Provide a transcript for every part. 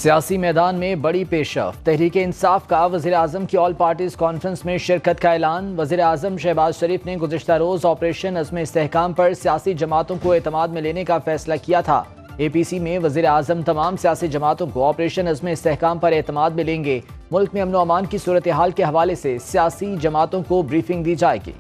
सियासी मैदान में बड़ी पेशरफ। तहरीक इंसाफ का वज़ीर आज़म की ऑल पार्टीज कॉन्फ्रेंस में शिरकत का ऐलान। वज़ीर आज़म शहबाज शरीफ ने गुज़िश्ता रोज़ ऑपरेशन अज़्म इस्तेहकाम पर सियासी जमातों को एतमाद में लेने का फैसला किया था। APC में वज़ीर आज़म तमाम सियासी जमातों को ऑपरेशन अज़्म इस्तेहकाम पर एतमाद में लेंगे। मुल्क में अमन व अमान की सूरत हाल के हवाले से सियासी जमातों को ब्रीफिंग दी जाएगी।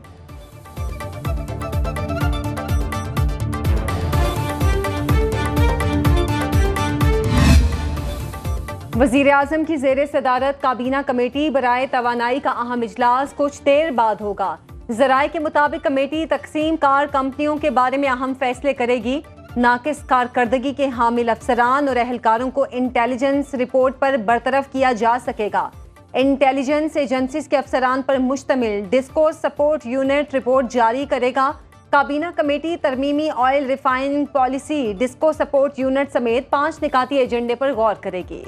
वज़ीर आज़म की ज़ेरे सदारत काबीना कमेटी बराए तवानाई का अहम इजलास कुछ देर बाद होगा। ज़राए के मुताबिक कमेटी तकसीम कार कंपनियों के बारे में अहम फैसले करेगी। नाकिस कारकर्दगी के हामिल अफसरान और एहलकारों को इंटेलिजेंस रिपोर्ट पर बरतरफ किया जा सकेगा। इंटेलिजेंस एजेंसीज के अफसरान पर मुश्तमिल डिस्कोर्स सपोर्ट यूनिट रिपोर्ट जारी करेगा। काबीना कमेटी तरमीमी oil refining policy, disco support unit समेत 5 निकाती एजेंडे पर गौर करेगी।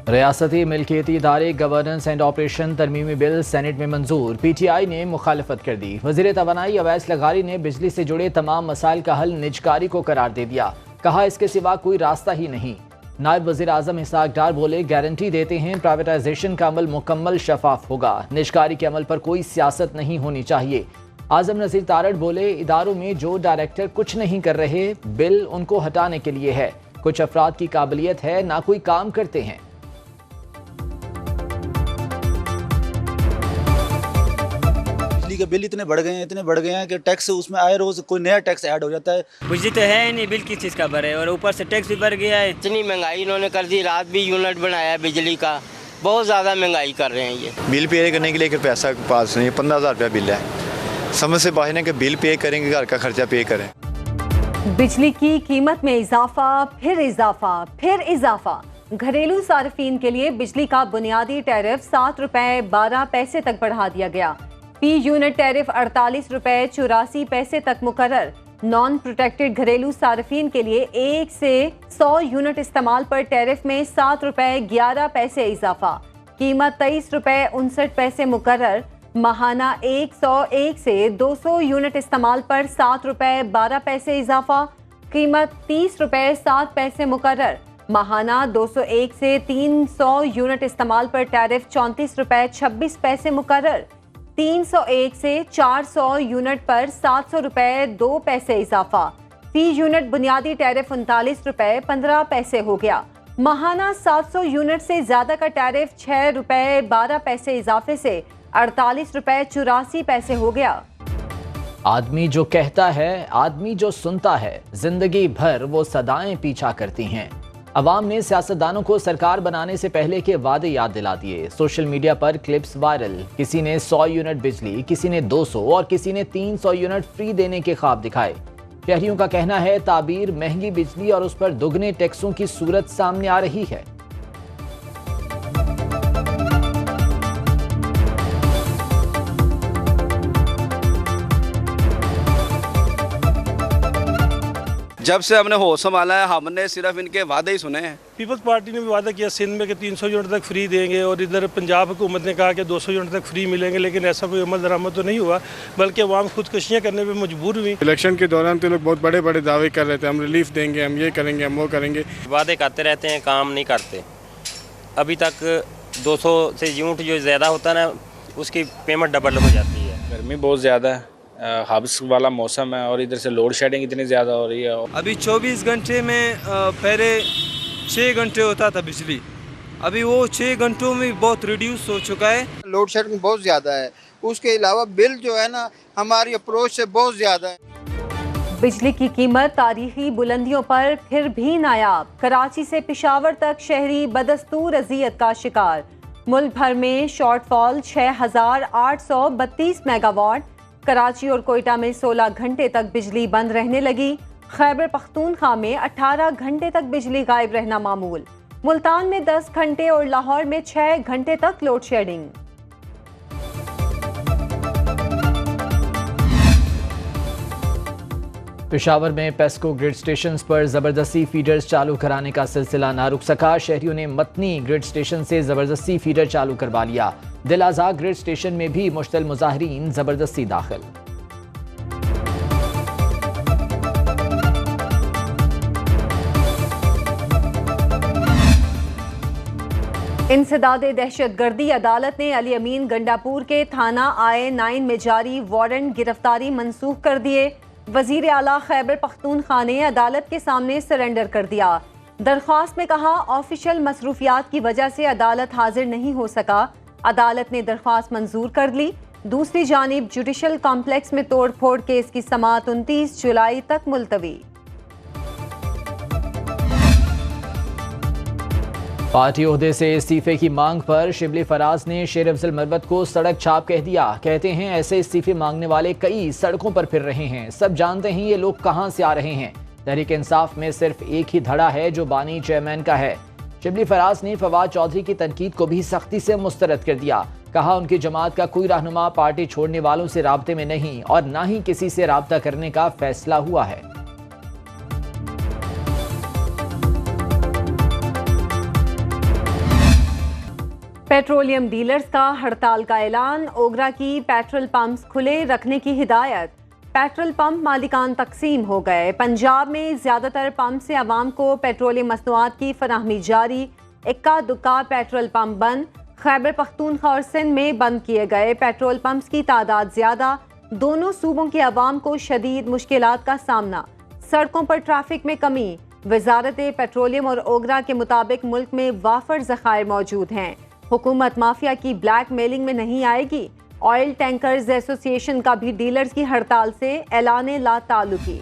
रियासती मिल्कियती इदारे गवर्नेंस एंड ऑपरेशन तरमीमी बिल सेनेट में मंजूर। PTI ने मुखालफत कर दी। वज़ीर तवानाई अवैस लगारी ने बिजली से जुड़े तमाम मसाइल का हल निजकारी को करार दे दिया। कहा इसके सिवा कोई रास्ता ही नहीं। नायब वज़ीर आज़म इसहाक डार बोले गारंटी देते हैं प्राइवेटाइजेशन का अमल मुकम्मल शफाफ होगा। निजकारी के अमल पर कोई सियासत नहीं होनी चाहिए। आज़म नज़ीर तारड़ बोले इदारों में जो डायरेक्टर कुछ नहीं कर रहे बिल उनको हटाने के लिए है। कुछ अफराद की काबिलियत है ना कोई काम करते हैं। के बिल इतने बढ़ गए हैं कि टैक्स उसमें आए रोज कोई नया टैक्स ऐड हो जाता है। बिजली तो है ही नहीं, बिल किस चीज़ का भरे और ऊपर से टैक्स भी बढ़ गया है। इतनी महंगाई इन्होंने कर दी, रात भी यूनिट बनाया है बिजली का, बहुत ज़्यादा महंगाई कर रहे हैं। ये बिल पे करने के लिए पैसा पास नहीं, 15,000 रुपया बिल है। समझ से बाहर है कि बिल पे करेंगे, घर का खर्चा पे करें। बिजली की कीमत में इजाफा, फिर इजाफा, फिर इजाफा। घरेलू सार्फिन के लिए बिजली का बुनियादी टैरिफ 7 रुपए 12 पैसे तक बढ़ा दिया गया। P यूनिट टैरिफ 48 रुपए 84 पैसे तक मुकर्रर। नॉन प्रोटेक्टेड घरेलू सार्फिन के लिए 1 से 100 यूनिट इस्तेमाल पर टैरिफ में 7 रुपए 11 पैसे इजाफा। कीमत 23 रुपए 59 पैसे मुकर्रर। माहाना 101 से 200 यूनिट इस्तेमाल पर 7 रुपए 12 पैसे इजाफा। कीमत 30 रुपए 7 पैसे मुकर्रर। माहाना 201 से 300 यूनिट इस्तेमाल पर टैरिफ 34 रुपए 26 पैसे मुकर्रर। 301 से 400 यूनिट पर 700 रुपए 2 पैसे इजाफा। फी यूनिट बुनियादी टैरिफ 39 रुपए 15 पैसे हो गया। माहाना 700 यूनिट से ज्यादा का टैरिफ 6 रुपए 12 पैसे इजाफे से 48 रुपए 84 पैसे हो गया। आदमी जो कहता है, आदमी जो सुनता है, जिंदगी भर वो सदाएं पीछा करती हैं। अवाम ने सियासतदानों को सरकार बनाने से पहले के वादे याद दिला दिए। सोशल मीडिया पर क्लिप्स वायरल। किसी ने 100 यूनिट बिजली, किसी ने 200 और किसी ने 300 यूनिट फ्री देने के ख्वाब दिखाए। शहरियों का कहना है ताबीर महंगी बिजली और उस पर दुगने टैक्सों की सूरत सामने आ रही है। जब से हमने होश संभाला है हमने सिर्फ इनके वादे ही सुने हैं। पीपल्स पार्टी ने भी वादा किया सिंध में कि 300 यूनिट तक फ्री देंगे और इधर पंजाब हुकूमत ने कहा कि 200 यूनिट तक फ्री मिलेंगे, लेकिन ऐसा कोई अमल दरामद तो नहीं हुआ, बल्कि अवाम खुदकुशियाँ करने पे मजबूर हुई। इलेक्शन के दौरान तो लोग बहुत बड़े बड़े दावे कर रहे थे, हम रिलीफ देंगे, हम ये करेंगे, हम वो करेंगे। वादे करते रहते हैं, काम नहीं करते। अभी तक 200 से यूनिट जो ज़्यादा होता है ना उसकी पेमेंट डबल हो जाती है। गर्मी बहुत ज़्यादा है, हब्स वाला मौसम है और इधर से लोड शेडिंग इतनी ज़्यादा हो रही है। अभी 24 घंटे में पहले 6 घंटे होता था बिजली, अभी वो 6 घंटों में बहुत रिड्यूस हो चुका है। लोड शेडिंग बहुत ज़्यादा है, उसके अलावा बिल जो है ना हमारी अप्रोच से बहुत ज़्यादा है। बिजली की कीमत तारीखी बुलंदियों पर फिर भी नायाब। कराची से पेशावर तक शहरी बदस्तूर अजियत का शिकार। मुल्क भर में शॉर्टफॉल 6,832 मेगावाट। कराची और कोयटा में 16 घंटे तक बिजली बंद रहने लगी। खैबर पख्तूनख्वा में 18 घंटे तक बिजली गायब रहना मामूल। मुल्तान में 10 घंटे और लाहौर में 6 घंटे तक लोड शेडिंग। पेशावर में पेस्को ग्रिड स्टेशंस पर जबरदस्ती फीडर्स चालू कराने का सिलसिला ना रुक सका। शहरियों ने मतनी ग्रिड स्टेशन से जबरदस्ती फीडर चालू करवा लिया। दिल आज़ाद ग्रिड स्टेशन में भी मुश्तल मुजाहिरीन जबरदस्ती दाखिल। इंसदादे दहशतगर्दी अदालत ने अली अमीन गंडापुर के थाना I-9 में जारी वारंट गिरफ्तारी मनसूख कर दिए। वजीर आला खैबर पख्तूनख्वा ने अदालत के सामने सरेंडर कर दिया। दरख्वास्त में कहा ऑफिशियल मसरूफियात की वजह से अदालत हाजिर नहीं हो सका। अदालत ने दरख्वास्त मंजूर कर ली। दूसरी जानिब जुडिशल कॉम्प्लेक्स में तोड़फोड़ केस की समाअत 29 जुलाई तक मुलतवी। पार्टी ओहदे से इस्तीफे की मांग पर शिबली फराज ने शेर अफजल मरवत को सड़क छाप कह दिया। कहते हैं ऐसे इस्तीफे मांगने वाले कई सड़कों पर फिर रहे हैं, सब जानते हैं ये लोग कहां से आ रहे हैं। तहरीक इंसाफ में सिर्फ एक ही धड़ा है जो बानी चेयरमैन का है। शिबली फराज ने फवाद चौधरी की तनकीद को भी सख्ती से मुस्तरद कर दिया। कहा उनकी जमात का कोई रहनुमा पार्टी छोड़ने वालों से राब्ते में नहीं और ना ही किसी से राब्ता करने का फैसला हुआ है। पेट्रोलियम डीलर्स का हड़ताल का ऐलान। ओगरा की पेट्रोल पंप्स खुले रखने की हिदायत। पेट्रोल पंप मालिकान तकसीम हो गए। पंजाब में ज्यादातर पंप से आवाम को पेट्रोलियम मसनूआत की फराहमी जारी। इक्का दुक्का पेट्रोल पंप बंद। खैबर पख्तूनख्वा और सिंध में बंद किए गए पेट्रोल पंप्स की तादाद ज्यादा। दोनों सूबों की आवाम को शदीद मुश्किलात का सामना। सड़कों पर ट्रैफिक में कमी। वजारत पेट्रोलियम और ओगरा के मुताबिक मुल्क में वाफर ज़खायर मौजूद हैं। हुकूमत माफिया की ब्लैक मेलिंग में नहीं आएगी। ऑयल टैंकर्स एसोसिएशन का भी डीलर्स की हड़ताल से ऐलान ला ताल्लुकी।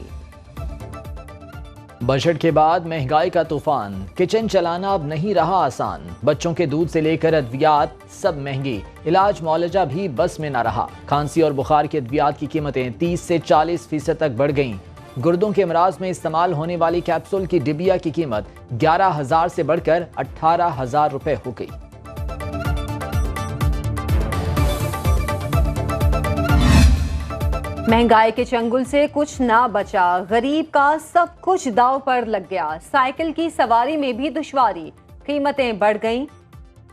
बजट के बाद महंगाई का तूफान। किचन चलाना अब नहीं रहा आसान। बच्चों के दूध से लेकर अद्वियात सब महंगी। इलाज मौलजा भी बस में न रहा। खांसी और बुखार की अद्वियात की कीमतें 30 से 40% तक बढ़ गईं। गुर्दों के अमराज में इस्तेमाल होने वाली कैप्सूल की डिबिया की कीमत 11,000 से बढ़कर 18,000 रुपए हो गई। महंगाई के चंगुल से कुछ ना बचा। गरीब का सब कुछ दाव पर लग गया। साइकिल की सवारी में भी दुश्वारी। कीमतें बढ़ गईं।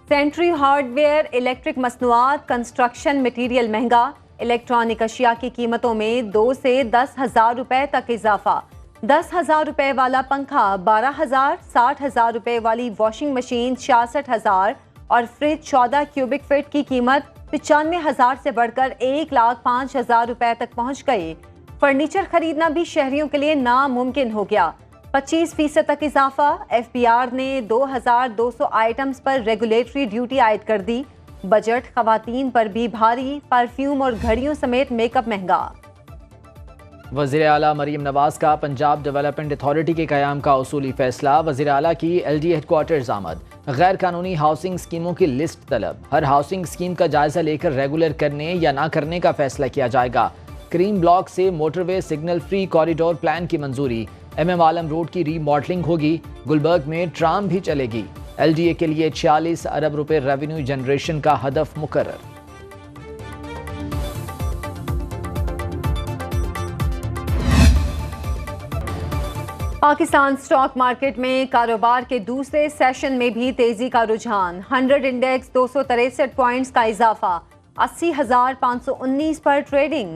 सेंट्री हार्डवेयर, इलेक्ट्रिक मसनूआत, कंस्ट्रक्शन मटीरियल महंगा। इलेक्ट्रॉनिक अशिया की कीमतों में 2 से 10,000 रुपए तक इजाफा। 10,000 रुपए वाला पंखा 12,000, 60,000 रुपए वाली वॉशिंग मशीन 66,000 और फ्रिज 14 क्यूबिक फीट की कीमत 95,000 से बढ़कर 1,05,000 रुपए तक पहुंच गई। फर्नीचर खरीदना भी शहरियों के लिए नामुमकिन हो गया। 25% तक इजाफा। FPR ने 2,200 आइटम्स पर रेगुलेटरी ड्यूटी आयद कर दी। बजट खवातीन पर भी भारी। परफ्यूम और घड़ियों समेत मेकअप महंगा। वज़ीर आला मरीम नवाज का पंजाब डेवलपमेंट अथॉरिटी के क़याम का उसूली फैसला। वज़ीर आला की LD हेडक्वार्टर्स आमद। गैर कानूनी हाउसिंग स्कीमों की लिस्ट तलब। हर हाउसिंग स्कीम का जायजा लेकर रेगुलर करने या ना करने का फैसला किया जाएगा। क्रीम ब्लॉक से motorway signal free corridor plan की मंजूरी। MM आलम रोड की रीमॉडलिंग होगी। गुलबर्ग में ट्राम भी चलेगी। LDA के लिए 46 अरब रुपए रेवेन्यू जनरेशन का हदफ मुकर्रर। पाकिस्तान स्टॉक मार्केट में कारोबार के दूसरे सेशन में भी तेजी का रुझान। 100 इंडेक्स 263 पॉइंट्स का इजाफा। 80,519 पर ट्रेडिंग।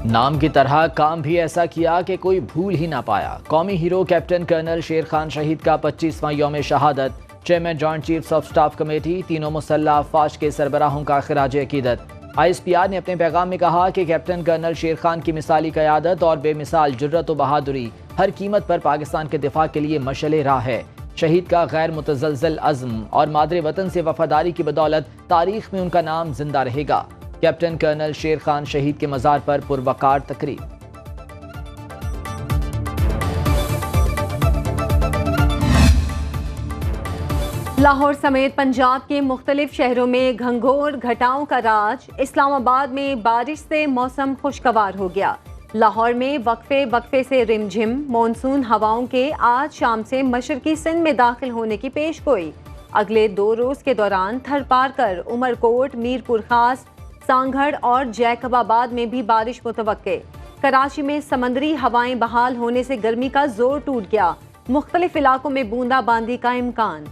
नाम की तरह काम भी ऐसा किया कि कोई भूल ही ना पाया। कौमी हीरो कैप्टन कर्नल शेर खान शहीद का 25वां यौम शहादत। Chairman joint chiefs of staff committee, तीनों मुसल्लह अफवाज के सरबराहों का खिराज अकीदत। ISPR ने अपने पैगाम में कहा कि कैप्टन कर्नल शेर खान की मिसाली क़यादत और बेमिसाल जुर्रत व बहादुरी हर कीमत पर पाकिस्तान के दिफा के लिए मशअल राह है। शहीद का गैर मुतज़लज़ल अज़्म और मादरे वतन से वफादारी की बदौलत तारीख में उनका नाम जिंदा रहेगा। कैप्टन कर्नल शेर खान शहीद के मज़ार पर पुरवकार तकरीब। लाहौर समेत पंजाब के मुख्तलिफ शहरों में घंघोर घटाओं का राज। इस्लामाबाद में बारिश से मौसम खुशगवार हो गया। लाहौर में वक्फे से रिमझिम मॉनसून हवाओं के आज शाम से मशरकी सिंध में दाखिल होने की पेशगोई। अगले 2 रोज के दौरान थरपारकर, उमरकोट, मीरपुर खास, सांगढ़ और जैकबाबाद में भी बारिश मुतवक्के। कराची में समंदरी हवाएं बहाल होने से गर्मी का जोर टूट गया। मुख्तलिफ इलाकों में बूंदाबांदी का इम्कान।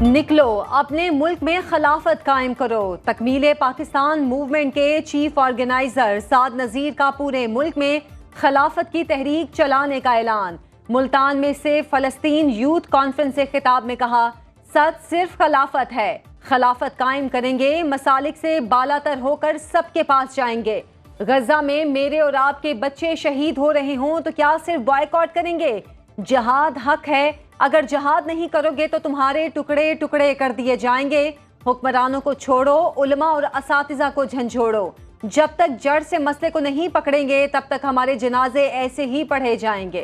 निकलो अपने मुल्क में खिलाफत कायम करो। तकमीले पाकिस्तान मूवमेंट के चीफ ऑर्गेनाइजर साद नज़ीर का पूरे मुल्क में खिलाफत की तहरीक चलाने का ऐलान। मुल्तान में से फलस्तीन यूथ कॉन्फ्रेंस से खिताब में कहा, सच सिर्फ खिलाफत है, खिलाफत कायम करेंगे, मसालिक से बालातर होकर सबके पास जाएंगे। गजा में मेरे और आपके बच्चे शहीद हो रहे हों तो क्या सिर्फ बॉयकॉट करेंगे? जहाद हक है, अगर जहाद नहीं करोगे तो तुम्हारे टुकड़े टुकड़े कर दिए जाएंगे। हुक्मरानों को छोड़ो, उलमा और असातिज़ा को झंझोड़ो। जब तक जड़ से मसले को नहीं पकड़ेंगे तब तक हमारे जनाजे ऐसे ही पढ़े जाएंगे।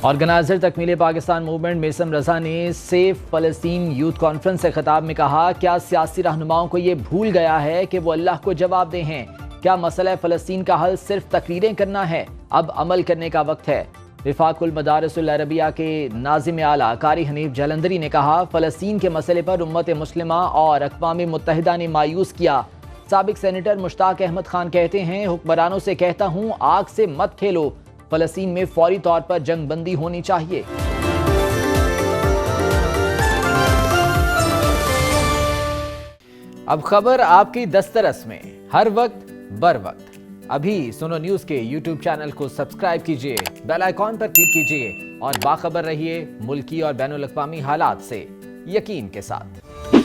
ऑर्गेनाइजर तकमील पाकिस्तान मूवमेंट मेसम रजा ने सेफ फलस्तीन यूथ कॉन्फ्रेंस से खिताब में कहा, क्या सियासी रहनुमाओं को ये भूल गया है कि वो अल्लाह को जवाब दे हैं? क्या मसला फ़लस्तीन का हल सिर्फ तकरीरें करना है? अब अमल करने का वक्त है। रिफाकुल मदारिसुल अरबिया के नाज़िम आला कारी हनीफ जलंधरी ने कहा, फ़लस्तीन के मसले पर उम्मत मुस्लिमा और अक़वाम मुत्तहिदा ने मायूस किया। साबिक सेनेटर मुश्ताक अहमद खान कहते हैं, हुक्मरानों से कहता हूँ आग से मत खेलो, फ़लस्तीन में फौरी तौर पर जंग बंदी होनी चाहिए। अब खबर आपकी दस्तरस में, हर वक्त बर वक्त। अभी सुनो न्यूज़ के YouTube चैनल को सब्सक्राइब कीजिए, बेल आइकॉन पर क्लिक कीजिए और बाखबर रहिए मुल्की और बैनुल अक़वामी हालात से यकीन के साथ।